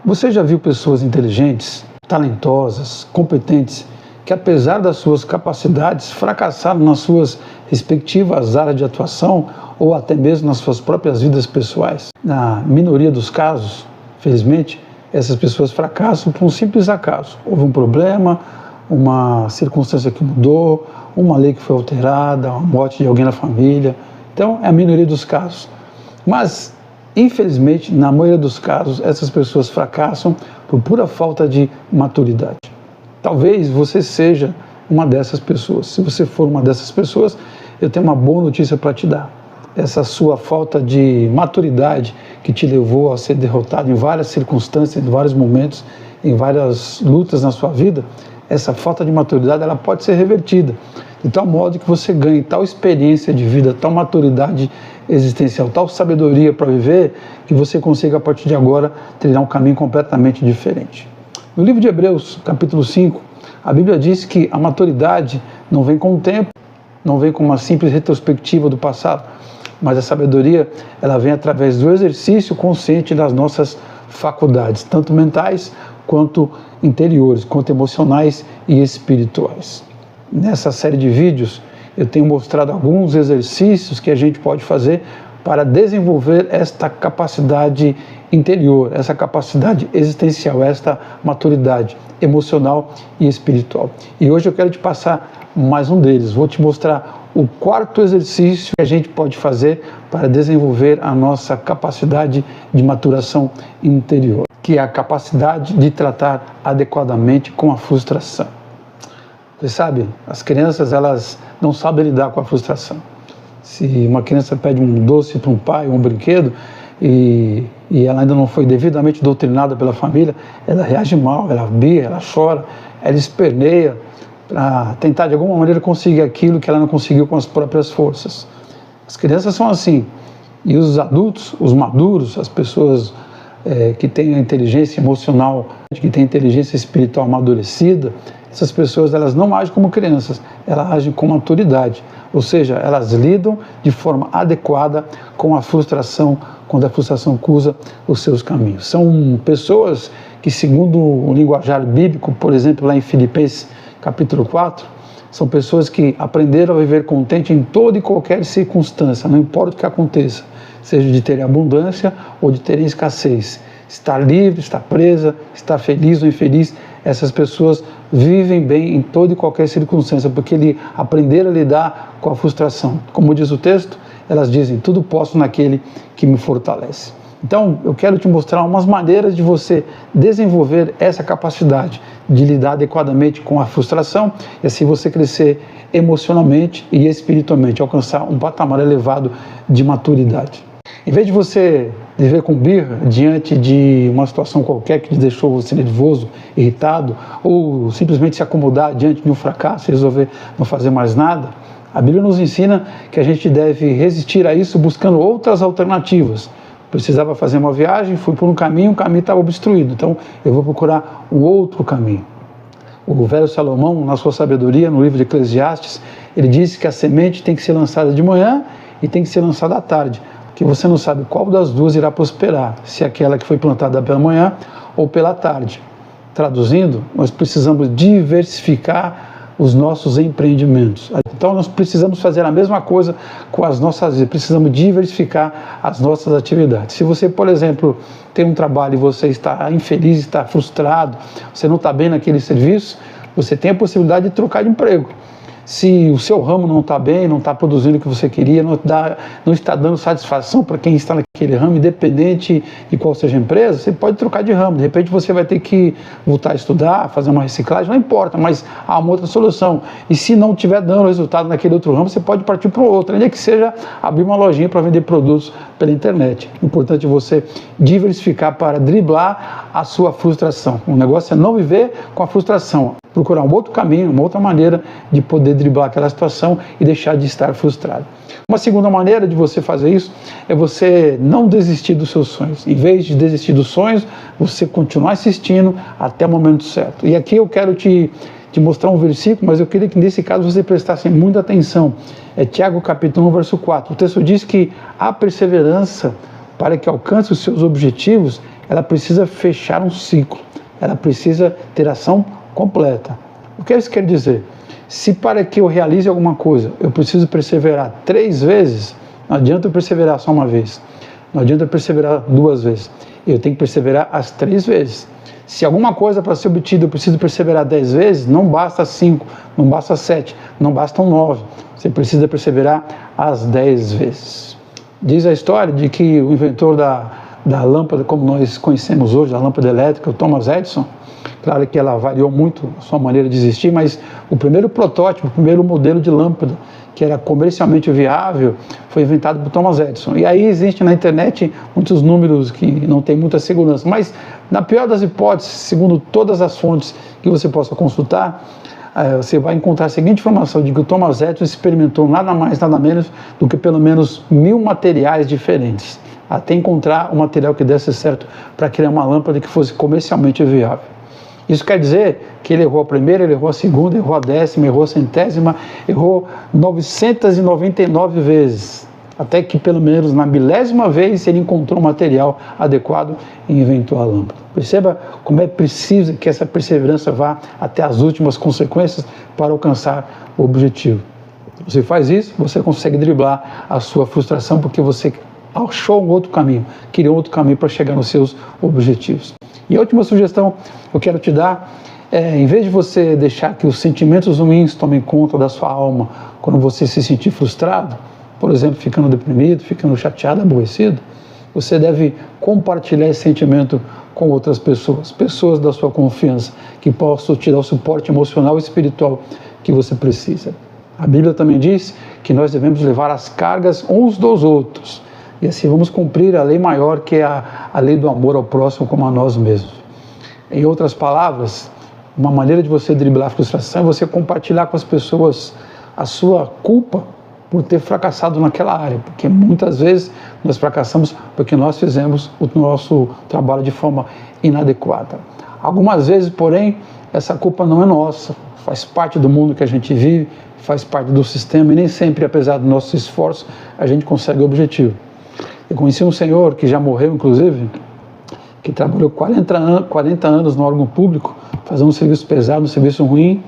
Você já viu pessoas inteligentes, talentosas, competentes, que apesar das suas capacidades fracassaram nas suas respectivas áreas de atuação ou até mesmo nas suas próprias vidas pessoais? Na minoria dos casos, felizmente, essas pessoas fracassam por um simples acaso. Houve um problema, uma circunstância que mudou, uma lei que foi alterada, a morte de alguém na família. Então, é a minoria dos casos. Mas, infelizmente, na maioria dos casos, essas pessoas fracassam por pura falta de maturidade. Talvez você seja uma dessas pessoas. Se você for uma dessas pessoas, eu tenho uma boa notícia para te dar. Essa sua falta de maturidade que te levou a ser derrotado em várias circunstâncias, em vários momentos, em várias lutas na sua vida, essa falta de maturidade ela pode ser revertida, de tal modo que você ganhe tal experiência de vida, tal maturidade existencial, tal sabedoria para viver, que você consiga a partir de agora trilhar um caminho completamente diferente. No livro de Hebreus, capítulo 5, a Bíblia diz que a maturidade não vem com o tempo, não vem com uma simples retrospectiva do passado, mas a sabedoria ela vem através do exercício consciente das nossas faculdades, tanto mentais quanto interiores, quanto emocionais e espirituais. Nessa série de vídeos eu tenho mostrado alguns exercícios que a gente pode fazer para desenvolver esta capacidade interior, essa capacidade existencial, esta maturidade emocional e espiritual. E hoje eu quero te passar mais um deles. Vou te mostrar o quarto exercício que a gente pode fazer para desenvolver a nossa capacidade de maturação interior, que é a capacidade de tratar adequadamente com a frustração. Você sabe, as crianças elas não sabem lidar com a frustração. Se uma criança pede um doce para um pai, um brinquedo, e ela ainda não foi devidamente doutrinada pela família, ela reage mal, ela berra, ela chora, ela esperneia para tentar de alguma maneira conseguir aquilo que ela não conseguiu com as próprias forças. As crianças são assim, e os adultos, os maduros, as pessoas que têm a inteligência emocional, que têm a inteligência espiritual amadurecida, essas pessoas elas não agem como crianças, elas agem com maturidade, ou seja, elas lidam de forma adequada com a frustração, quando a frustração cruza os seus caminhos. São pessoas que, segundo o linguajar bíblico, por exemplo, lá em Filipenses capítulo 4, são pessoas que aprenderam a viver contente em toda e qualquer circunstância, não importa o que aconteça, seja de terem abundância ou de terem escassez. Estar livre, estar presa, estar feliz ou infeliz, essas pessoas vivem bem em toda e qualquer circunstância, porque eles aprenderam a lidar com a frustração. Como diz o texto, elas dizem, tudo posso naquele que me fortalece. Então, eu quero te mostrar umas maneiras de você desenvolver essa capacidade de lidar adequadamente com a frustração e assim você crescer emocionalmente e espiritualmente, alcançar um patamar elevado de maturidade. Em vez de você viver com birra diante de uma situação qualquer que te deixou você nervoso, irritado, ou simplesmente se acomodar diante de um fracasso e resolver não fazer mais nada, a Bíblia nos ensina que a gente deve resistir a isso buscando outras alternativas. Precisava fazer uma viagem, fui por um caminho, o caminho estava obstruído, então eu vou procurar um outro caminho. O velho Salomão, na sua sabedoria, no livro de Eclesiastes, ele disse que a semente tem que ser lançada de manhã e tem que ser lançada à tarde, porque você não sabe qual das duas irá prosperar, se aquela que foi plantada pela manhã ou pela tarde. Traduzindo, nós precisamos diversificar os nossos empreendimentos. Então nós precisamos fazer a mesma coisa com as nossas vidas, precisamos diversificar as nossas atividades. Se você, por exemplo, tem um trabalho e você está infeliz, está frustrado, você não está bem naquele serviço, você tem a possibilidade de trocar de emprego. Se o seu ramo não está bem, não está produzindo o que você queria, não está dando satisfação para quem está naquele ramo, independente de qual seja a empresa, você pode trocar de ramo. De repente você vai ter que voltar a estudar, fazer uma reciclagem, não importa, mas há uma outra solução. E se não estiver dando resultado naquele outro ramo, você pode partir para o outro, ainda que seja abrir uma lojinha para vender produtos pela internet. O importante é você diversificar para driblar a sua frustração. O negócio é não viver com a frustração, procurar um outro caminho, uma outra maneira de poder driblar aquela situação e deixar de estar frustrado. Uma segunda maneira de você fazer isso é você não desistir dos seus sonhos. Em vez de desistir dos sonhos, você continuar insistindo até o momento certo. E aqui eu quero te mostrar um versículo, mas eu queria que nesse caso você prestasse muita atenção. É Tiago capítulo 1, verso 4. O texto diz que a perseverança para que alcance os seus objetivos ela precisa fechar um ciclo, ela precisa ter ação completa. O que isso quer dizer? Se para que eu realize alguma coisa, eu preciso perseverar 3 vezes, não adianta eu perseverar só uma vez, não adianta eu perseverar 2 vezes, eu tenho que perseverar as 3 vezes. Se alguma coisa para ser obtida eu preciso perseverar 10 vezes, não basta 5, não basta 7, não bastam 9, você precisa perseverar as 10 vezes. Diz a história de que o inventor da lâmpada, como nós conhecemos hoje, a lâmpada elétrica, o Thomas Edison, claro que ela variou muito a sua maneira de existir, mas o primeiro protótipo, o primeiro modelo de lâmpada, que era comercialmente viável, foi inventado por Thomas Edison. E aí existe na internet muitos números que não tem muita segurança, mas na pior das hipóteses, segundo todas as fontes que você possa consultar, você vai encontrar a seguinte informação, de que o Thomas Edison experimentou nada mais, nada menos do que pelo menos 1000 materiais diferentes, até encontrar um material que desse certo para criar uma lâmpada que fosse comercialmente viável. Isso quer dizer que ele errou a primeira, ele errou a segunda, errou a 10ª, errou a 100ª, errou 999 vezes, até que pelo menos na 1000ª vez ele encontrou um material adequado e inventou a lâmpada. Perceba como é preciso que essa perseverança vá até as últimas consequências para alcançar o objetivo. Você faz isso, você consegue driblar a sua frustração, porque você achou um outro caminho, criou outro caminho para chegar nos seus objetivos. E a última sugestão que eu quero te dar é, em vez de você deixar que os sentimentos ruins tomem conta da sua alma quando você se sentir frustrado, por exemplo, ficando deprimido, ficando chateado, aborrecido, você deve compartilhar esse sentimento com outras pessoas, pessoas da sua confiança, que possam te dar o suporte emocional e espiritual que você precisa. A Bíblia também diz que nós devemos levar as cargas uns dos outros, e assim vamos cumprir a lei maior, que é a lei do amor ao próximo como a nós mesmos. Em outras palavras, uma maneira de você driblar a frustração é você compartilhar com as pessoas a sua culpa por ter fracassado naquela área, porque muitas vezes nós fracassamos porque nós fizemos o nosso trabalho de forma inadequada. Algumas vezes, porém, essa culpa não é nossa, faz parte do mundo que a gente vive, faz parte do sistema, e nem sempre, apesar do nosso esforço, a gente consegue o objetivo. Eu conheci um senhor que já morreu, inclusive, que trabalhou 40 anos no órgão público, fazendo um serviço pesado, um serviço ruim,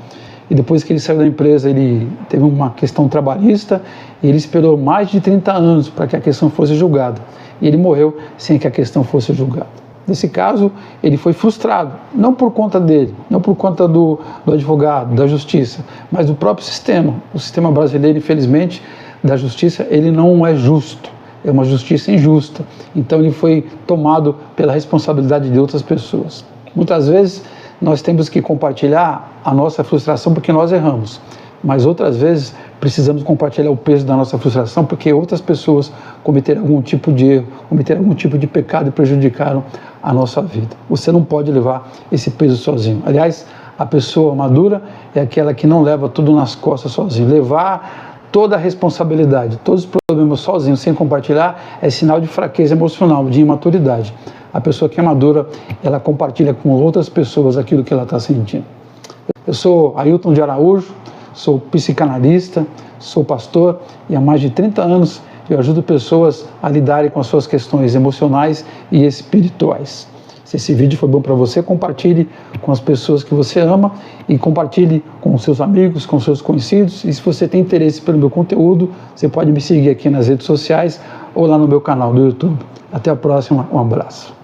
e depois que ele saiu da empresa, ele teve uma questão trabalhista, e ele esperou mais de 30 anos para que a questão fosse julgada, e ele morreu sem que a questão fosse julgada. Nesse caso, ele foi frustrado, não por conta dele, não por conta do advogado, da justiça, mas do próprio sistema. O sistema brasileiro, infelizmente, da justiça, ele não é justo. É uma justiça injusta, então ele foi tomado pela responsabilidade de outras pessoas. Muitas vezes nós temos que compartilhar a nossa frustração porque nós erramos, mas outras vezes precisamos compartilhar o peso da nossa frustração porque outras pessoas cometeram algum tipo de erro, cometeram algum tipo de pecado e prejudicaram a nossa vida. Você não pode levar esse peso sozinho. Aliás, a pessoa madura é aquela que não leva tudo nas costas sozinho. Levar toda a responsabilidade, todos os problemas sozinho, sem compartilhar, é sinal de fraqueza emocional, de imaturidade. A pessoa que é madura, ela compartilha com outras pessoas aquilo que ela está sentindo. Eu sou Ailton de Araújo, sou psicanalista, sou pastor, e há mais de 30 anos eu ajudo pessoas a lidarem com as suas questões emocionais e espirituais. Se esse vídeo foi bom para você, compartilhe com as pessoas que você ama e compartilhe com seus amigos, com seus conhecidos. E se você tem interesse pelo meu conteúdo, você pode me seguir aqui nas redes sociais ou lá no meu canal do YouTube. Até a próxima, um abraço.